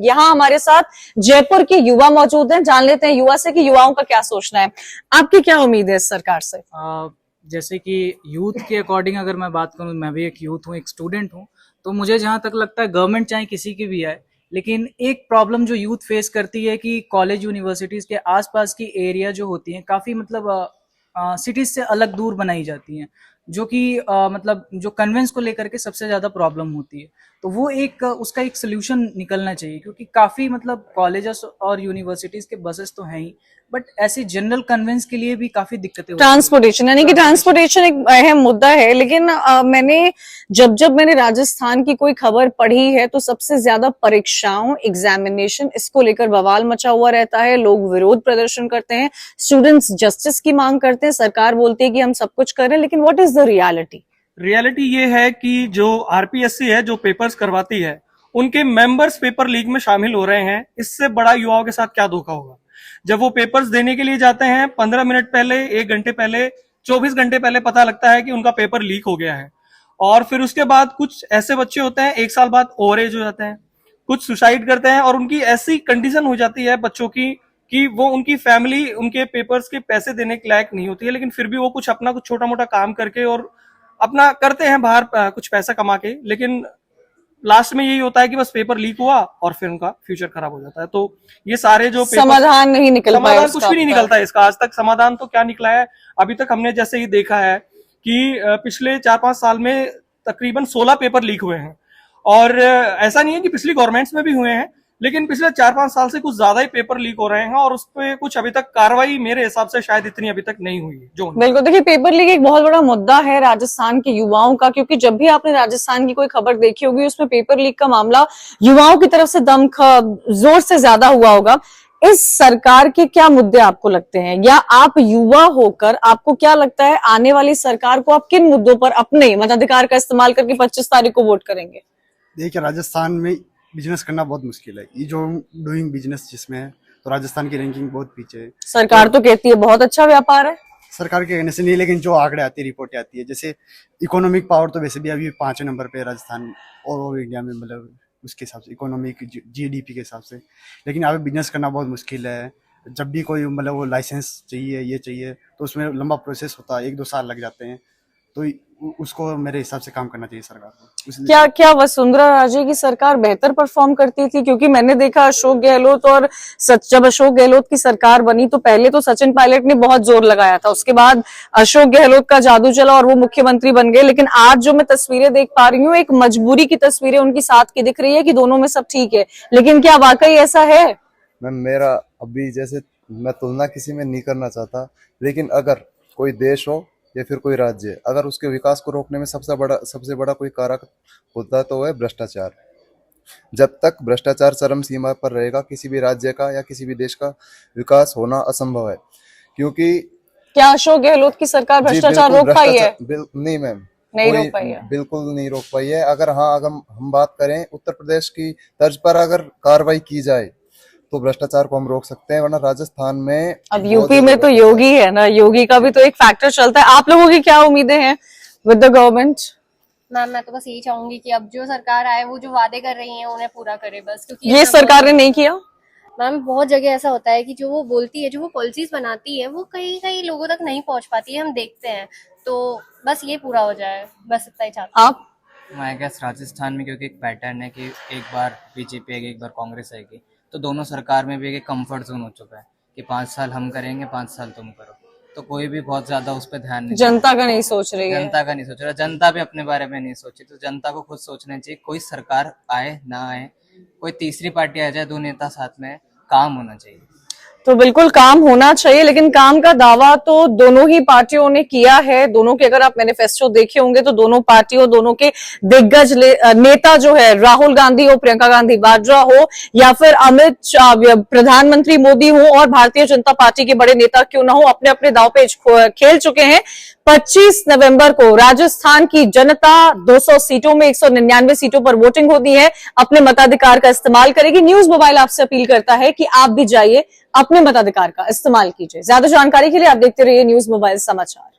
यहाँ हमारे साथ जयपुर के युवा मौजूद हैं। जान लेते हैं युवा से कि युवाओं का क्या सोचना है। आपकी क्या उम्मीद है इस सरकार से? जैसे कि यूथ के अकॉर्डिंग अगर मैं बात करूं, मैं भी एक यूथ हूं, एक स्टूडेंट हूं, तो मुझे जहां तक लगता है गवर्नमेंट चाहे किसी की भी आए, लेकिन एक प्रॉब्लम जो यूथ फेस करती है कि कॉलेज यूनिवर्सिटीज के आसपास की एरिया जो होती हैं काफ़ी मतलब सिटीज से अलग दूर बनाई जाती हैं, जो कि मतलब जो कन्वेंस को लेकर के सबसे ज़्यादा प्रॉब्लम होती है। तो वो एक उसका एक सोल्यूशन निकलना चाहिए, क्योंकि काफ़ी मतलब कॉलेजेस और यूनिवर्सिटीज़ के बसेस तो हैं ही, बट ऐसे जनरल कन्वेंस के लिए भी काफ़ी दिक्कतें होती हैं। ट्रांसपोर्टेशन, यानी कि ट्रांसपोर्टेशन एक अहम मुद्दा है। लेकिन मैंने जब मैंने राजस्थान की कोई खबर पढ़ी है तो सबसे ज्यादा परीक्षाओं, एग्जामिनेशन, इसको लेकर बवाल मचा हुआ रहता है। लोग विरोध प्रदर्शन करते हैं, स्टूडेंट्स जस्टिस की मांग करते हैं, सरकार बोलती है कि हम सब कुछ कर रहे हैं, लेकिन what is the reality? Reality ये है कि जो आरपीएससी है, जो पेपर्स करवाती है, उनके मेंबर्स पेपर लीक में शामिल हो रहे हैं। इससे बड़ा युवाओं के साथ क्या धोखा होगा? जब वो पेपर्स देने के लिए जाते हैं, 15 मिनट पहले, 1 घंटे पहले, 24 घंटे पहले पता लगता है कि उनका पेपर लीक हो गया है। और फिर उसके बाद कुछ ऐसे बच्चे होते हैं 1 साल बाद ओवर एज हो जाते हैं, कुछ सुसाइड करते हैं, और उनकी ऐसी कंडीशन हो जाती है बच्चों की कि वो, उनकी फैमिली उनके पेपर्स के पैसे देने के लायक नहीं होती है, लेकिन फिर भी वो कुछ अपना कुछ छोटा मोटा काम करके और अपना करते हैं बाहर कुछ पैसा कमा के, लेकिन लास्ट में यही होता है कि बस पेपर लीक हुआ और फिर उनका फ्यूचर खराब हो जाता है। तो ये सारे जो समाधान नहीं निकल पाया, समाधान कुछ भी नहीं निकलता है इसका। आज तक समाधान तो क्या निकला है? अभी तक हमने जैसे ही देखा है कि पिछले 4-5 साल में तकरीबन 16 पेपर लीक हुए हैं, और ऐसा नहीं है कि पिछली गवर्नमेंट्स में भी हुए हैं, लेकिन पिछले 4-5 साल से कुछ ज्यादा ही पेपर लीक हो रहे हैं, और उस पर कुछ अभी तक कार्रवाई मेरे हिसाब से शायद इतनी अभी तक नहीं हुई है। जो बिल्कुल, देखिए पेपर लीक एक बहुत बड़ा मुद्दा है राजस्थान के युवाओं का, क्योंकि जब भी आपने राजस्थान की कोई खबर देखी होगी उसमें पेपर लीक का मामला युवाओं की तरफ से जोर से ज्यादा हुआ होगा। इस सरकार के क्या मुद्दे आपको लगते हैं, या आप युवा होकर आपको क्या लगता है आने वाली सरकार को आप किन मुद्दों पर अपने मताधिकार का इस्तेमाल करके 25 तारीख को वोट करेंगे? देखिए, राजस्थान में बिजनेस करना बहुत मुश्किल है। ये जो डूइंग बिजनेस जिसमें है, तो राजस्थान की रैंकिंग बहुत पीछे है। सरकार तो कहती है बहुत अच्छा व्यापार है। सरकार के कहने से नहीं, लेकिन जो आंकड़े आती है, रिपोर्टें आती है, जैसे इकोनॉमिक पावर तो वैसे भी अभी 5वें नंबर पे है राजस्थान और इंडिया में, मतलब उसके हिसाब से इकोनॉमिक जीडीपी के हिसाब से। लेकिन यहाँ पे बिजनेस करना बहुत मुश्किल है। जब भी कोई मतलब वो लाइसेंस चाहिए, ये चाहिए, तो उसमें लंबा प्रोसेस होता है, 1-2 साल लग जाते हैं। तो उसको मेरे हिसाब से काम करना चाहिए सरकार को। क्या वसुंधरा राजे की सरकार बेहतर परफॉर्म करती थी? क्योंकि मैंने देखा अशोक गहलोत और जब अशोक गहलोत की सरकार बनी तो पहले तो सचिन पायलट ने बहुत जोर लगाया था, उसके बाद अशोक गहलोत का जादू चला और वो मुख्यमंत्री बन गए। लेकिन आज जो मैं तस्वीरें देख पा रही हूँ, एक मजबूरी की तस्वीरें उनकी साथ की दिख रही है कि दोनों में सब ठीक है, लेकिन क्या वाकई ऐसा है? मैम, मेरा अभी जैसे मैं तुलना किसी में नहीं करना चाहता, लेकिन अगर कोई देश हो या फिर कोई राज्य, अगर उसके विकास को रोकने में सबसे बड़ा कोई कारक होता है तो वो है भ्रष्टाचार। जब तक भ्रष्टाचार चरम सीमा पर रहेगा, किसी भी राज्य का या किसी भी देश का विकास होना असंभव है। क्योंकि क्या अशोक गहलोत की सरकार भ्रष्टाचार रोक पाई है? नहीं मैम, नहीं रोक पाई है, बिल्कुल नहीं रोक पाई है। अगर हम बात करें उत्तर प्रदेश की तर्ज पर अगर कार्रवाई की जाए तो भ्रष्टाचार को हम रोक सकते हैं, वरना राजस्थान में, अब यूपी में तो योगी है ना, योगी का भी तो एक फैक्टर चलता है। आप लोगों की क्या उम्मीदें हैं विद द गवर्नमेंट? मैम, मैं तो बस यही चाहूंगी कि अब जो सरकार आए वो जो वादे कर रही है उन्हें पूरा करे बस, क्योंकि ये सरकार ने नहीं किया। मैम, बहुत जगह ऐसा होता है कि जो वो बोलती है, जो वो पॉलिसीज बनाती है, वो कई लोगों तक नहीं पहुंच पाती है, हम देखते हैं। तो बस ये पूरा हो जाए, बस इतना ही चाहते हैं। आप? मैं गेस राजस्थान में क्योंकि एक पैटर्न है कि एक बार बीजेपी आएगी, एक बार कांग्रेस आएगी, तो दोनों सरकार में भी एक कंफर्ट जोन हो चुका है कि 5 साल हम करेंगे, 5 साल तुम करो। तो कोई भी बहुत ज्यादा उस पर ध्यान नहीं, जनता का नहीं सोच रही है, जनता का नहीं सोच रहा, जनता भी अपने बारे में नहीं सोची। तो जनता को खुद सोचना चाहिए, कोई सरकार आए ना आए, कोई तीसरी पार्टी आ जाए, 2 नेता साथ में, काम होना चाहिए। तो बिल्कुल काम होना चाहिए, लेकिन काम का दावा तो दोनों ही पार्टियों ने किया है। दोनों के अगर आप मैनिफेस्टो देखे होंगे तो दोनों पार्टियों, दोनों के दिग्गज नेता जो है, राहुल गांधी हो, प्रियंका गांधी वाड्रा हो, या फिर अमित शाह, प्रधानमंत्री मोदी हो, और भारतीय जनता पार्टी के बड़े नेता क्यों ना हो, अपने अपने दांवपेच खेल चुके हैं। 25 नवंबर को राजस्थान की जनता 200 सीटों में 199 सीटों पर वोटिंग होती है, अपने मताधिकार का इस्तेमाल करेगी। न्यूज मोबाइल आपसे अपील करता है कि आप भी जाइए, अपने मताधिकार का इस्तेमाल कीजिए। ज्यादा जानकारी के लिए आप देखते रहिए न्यूज मोबाइल समाचार।